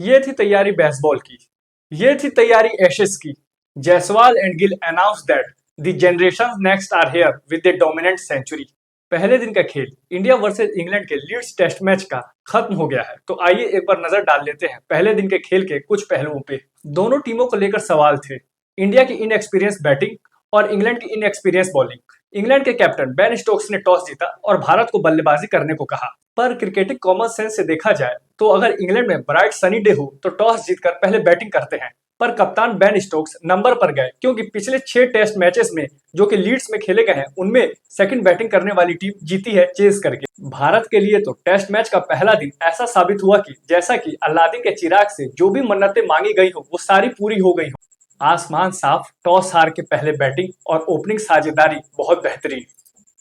ये थी तैयारी बेसबॉल की। ये थी तैयारी एशेज की। Jaiswal and Gill announce that the generation next are here with a dominant century. पहले दिन का खेल इंडिया वर्सेस इंग्लैंड के लीड्स टेस्ट मैच का खत्म हो गया है। तो आइए एक बार नजर डाल लेते हैं पहले दिन के खेल के कुछ पहलुओं पे। दोनों टीमों को लेकर सवाल थे। इंडिया की इनएक्सपीरियंस बैटिंग और इंग्लैंड की इनएक्सपीरियंस बॉलिंग। इंग्लैंड के कैप्टन बेन स्टोक्स ने टॉस जीता और भारत को बल्लेबाजी करने को कहा। पर क्रिकेटिक कॉमन सेंस से देखा जाए तो अगर इंग्लैंड में ब्राइट सनी डे हो तो टॉस जीतकर पहले बैटिंग करते हैं। पर कप्तान बेन स्टोक्स नंबर पर गए क्योंकि पिछले 6 टेस्ट मैचेस में जो कि लीड्स में खेले गए हैं उनमें सेकंड बैटिंग करने वाली टीम जीती है चेस करके। भारत के लिए तो टेस्ट मैच का पहला दिन ऐसा साबित हुआ कि जैसा कि अलादीन के चिराग से जो भी मन्नतें मांगी गई हो वो सारी पूरी हो गई हो। आसमान साफ, टॉस हार के पहले बैटिंग और ओपनिंग साझेदारी बहुत बेहतरीन।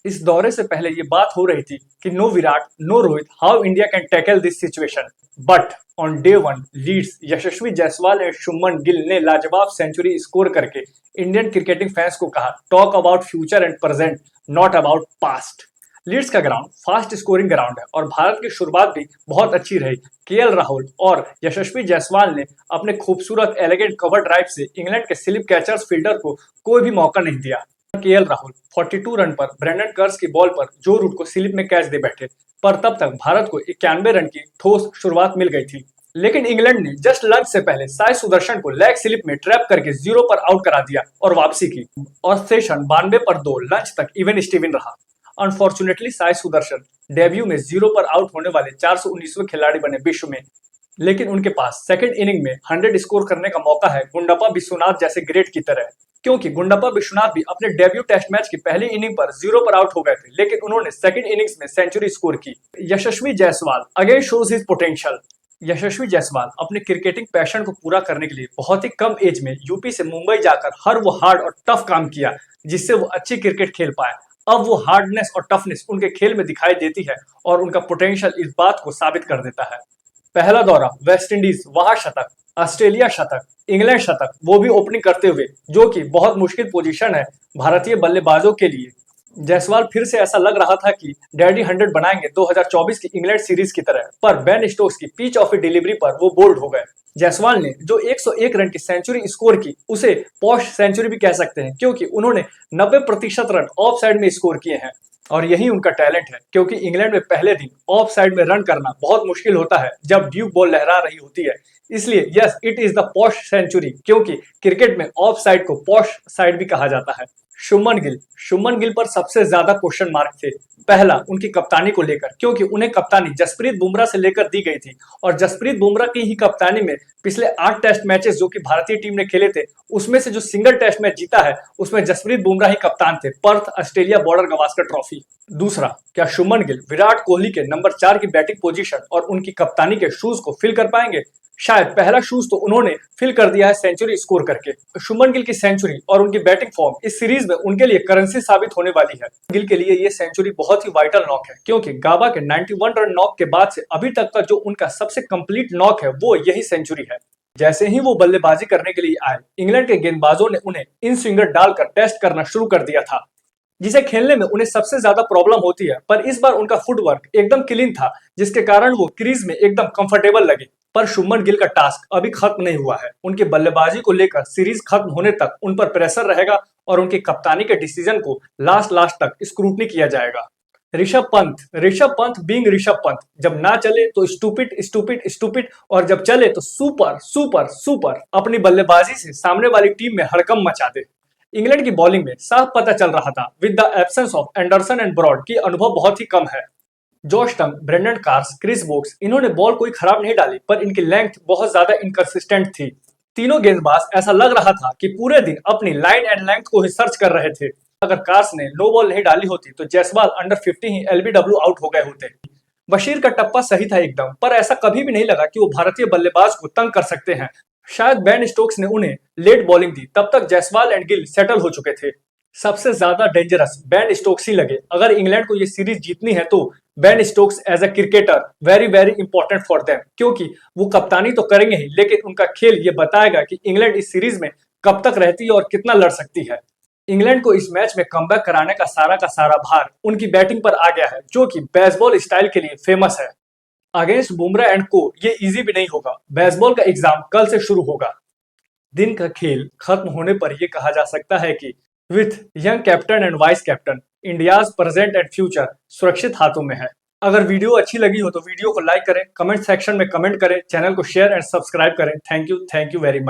इस दौरे से पहले ये बात हो रही थी कि no Virat no Rohit, how India can tackle this situation. But on day one Leeds Yashasvi Jaiswal और शुभमन गिल ने लाजवाब सेंचुरी स्कोर करके इंडियन क्रिकेटिंग फैंस को कहा, talk about future and present, not about past. Leeds का ग्राउंड फास्ट स्कोरिंग ग्राउंड है और भारत की शुरुआत भी बहुत अच्छी रही। केएल राहुल और यशस्वी जायसवाल ने अपने खूबसूरत एलिगेंट कवर ड्राइव से इंग्लैंड के स्लिप कैचर्स फील्डर को कोई भी मौका नहीं दिया। केएल राहुल 42 रन पर ब्रेंडन कर्स की बॉल पर जो रूट को स्लिप में कैच दे बैठे। पर तब तक भारत को 91 रन की ठोस शुरुआत मिल गई थी। लेकिन इंग्लैंड ने जस्ट लंच से पहले साई सुदर्शन को लेग स्लिप में ट्रैप करके 0 पर आउट करा दिया और वापसी की। और सेशन 92 पर 2 लंच तक इवन स्टीवन रहा। अनफॉर्चुनेटली साई सुदर्शन डेब्यू में 0 पर आउट होने वाले 419वें खिलाड़ी बने विश्व में। लेकिन उनके पास सेकंड इनिंग में 100 स्कोर करने का मौका है गुंडप्पा विश्वनाथ जैसे ग्रेट की तरह। क्योंकि गुंडप्पा विश्वनाथ भी अपने डेब्यू टेस्ट मैच की पहली इनिंग पर 0 पर आउट हो गए थे, लेकिन उन्होंने सेकंड इनिंग्स में सेंचुरी स्कोर की। Yashasvi Jaiswal again shows his potential. Yashasvi Jaiswal अपने क्रिकेटिंग पैशन को पूरा करने के लिए बहुत ही कम एज में यूपी से मुंबई जाकर हर वो हार्ड और टफ काम किया जिससे वो अच्छी क्रिकेट खेल पाए। अब वो हार्डनेस और टफनेस उनके खेल में दिखाई देती है और उनका पोटेंशियल इस बात को साबित कर देता है। पहला दौरा वेस्ट इंडीज, वहां शतक, ऑस्ट्रेलिया शतक, इंग्लैंड शतक, वो भी ओपनिंग करते हुए, जो कि बहुत मुश्किल पोजीशन है भारतीय बल्लेबाजों के लिए। जायसवाल फिर से ऐसा लग रहा था कि डैडी 100 बनाएंगे 2024 की इंग्लैंड सीरीज की तरह। पर बेन स्टोक्स की पिच ऑफ डिलीवरी पर वो बोल्ड हो गए। जायसवाल ने जो 101 रन की सेंचुरी स्कोर की उसे पॉश सेंचुरी भी कह सकते हैं क्योंकि उन्होंने 90% रन ऑफ साइड में स्कोर किए हैं। और यही उनका टैलेंट है क्योंकि इंग्लैंड में पहले दिन ऑफ साइड में रन करना बहुत मुश्किल होता है जब ड्यूक बॉल लहरा रही होती है। इसलिए yes, it is the posh century क्योंकि क्रिकेट में ऑफ साइड को पॉश साइड भी कहा जाता है। शुभमन गिल पर सबसे ज्यादा क्वेश्चन मार्क थे। पहला उनकी कप्तानी को लेकर क्योंकि उन्हें कप्तानी जसप्रीत बुमराह से लेकर दी गई थी और जसप्रीत बुमराह की ही कप्तानी में पिछले 8 टेस्ट मैचेस जो कि भारतीय टीम ने खेले थे उसमें से जो सिंगल टेस्ट मैच जीता है उसमें जसप्रीत बुमराह ही कप्तान थे, Perth Australia border Gavaskar trophy. दूसरा, क्या शुभमन गिल विराट कोहली के नंबर 4 की बैटिंग पोजीशन और उनकी कप्तानी के शूज को फिल कर पाएंगे? शायद पहला शूज तो उन्होंने फिल कर दिया है सेंचुरी स्कोर करके। शुभमन गिल की सेंचुरी और उनकी बैटिंग फॉर्म इस सीरीज में उनके लिए करेंसी साबित होने वाली है। गिल के लिए ये सेंचुरी बहुत ही वाइटल नॉक है क्योंकि गाबा के 91 रन नॉक के बाद से अभी तक का जो उनका सबसे कंप्लीट नॉक है वो यही सेंचुरी है। जैसे ही वो बल्लेबाजी करने के लिए आए, इंग्लैंड के गेंदबाजों ने उन्हें इन स्विंगर डालकर टेस्ट करना शुरू कर दिया था जिसे खेलने में उन्हें सबसे ज्यादा प्रॉब्लम होती है। पर इस बार उनका फुटवर्क एकदम क्लीन था जिसके कारण वो क्रीज में एकदम कंफर्टेबल लगे। पर शुभमन गिल का टास्क अभी खत्म नहीं हुआ है। उनकी बल्लेबाजी को लेकर सीरीज खत्म होने तक उन पर प्रेशर रहेगा और उनकी कप्तानी के डिसीजन को लास्ट तक स्क्रूटनी किया जाएगा। ऋषभ पंत बीइंग ऋषभ पंत, जब ना चले तो स्टूपिड स्टूपिड स्टूपिड और जब चले तो सुपर सुपर सुपर। अपनी बल्लेबाजी से सामने वाली टीम में हड़कंप मचा दे। इंग्लैंड की बॉलिंग में साफ पता चल रहा था with the absence of Anderson and Broad की अनुभव बहुत ही कम है। Josh Tongue, Brydon Carse, Chris Woakes, इन्होंने बॉल कोई खराब नहीं डाली पर इनकी लेंथ बहुत ज्यादा इनकंसिस्टेंट थी। तीनों गेंदबाज ऐसा लग रहा था कि पूरे दिन अपनी लाइन एंड लेंथ को ही सर्च कर रहे थे। अगर कार्स ने नो बॉल नहीं डाली होती तो जायसवाल अंडर 50 ही एलबीडब्ल्यू आउट हो गए होते। बशीर का टप्पा सही था एकदम, पर ऐसा कभी भी नहीं लगा कि वो भारतीय बल्लेबाज को तंग कर सकते हैं। शायद बेन स्टोक्स ने उन्हें लेट बॉलिंग दी, तब तक जायसवाल एंड गिल सेटल हो चुके थे। सबसे ज्यादा डेंजरस बेन स्टोक्स ही लगे। अगर इंग्लैंड को ये सीरीज जीतनी है तो Ben Stokes as a cricketer very very important for them क्योंकि वो कप्तानी तो करेंगे ही लेकिन उनका खेल ये बताएगा कि इंग्लैंड इस सीरीज में कब तक रहती है और कितना लड़ सकती है। इंग्लैंड को इस मैच में कमबैक कराने का सारा भार उनकी बैटिंग पर आ गया है जो कि बेसबॉल स्टाइल के लिए फेमस है। अगेंस्ट बुमराह एंड को ये इजी भी नहीं होगा। बेसबॉल का एग्जाम कल से शुरू होगा। दिन का खेल खत्म होने पर यह कहा जा सकता है कि with young captain and vice captain India's present and future सुरक्षित हाथों में है। अगर वीडियो अच्छी लगी हो तो वीडियो को लाइक करें, कमेंट सेक्शन में कमेंट करें, चैनल को शेयर एंड सब्सक्राइब करें। Thank you very much.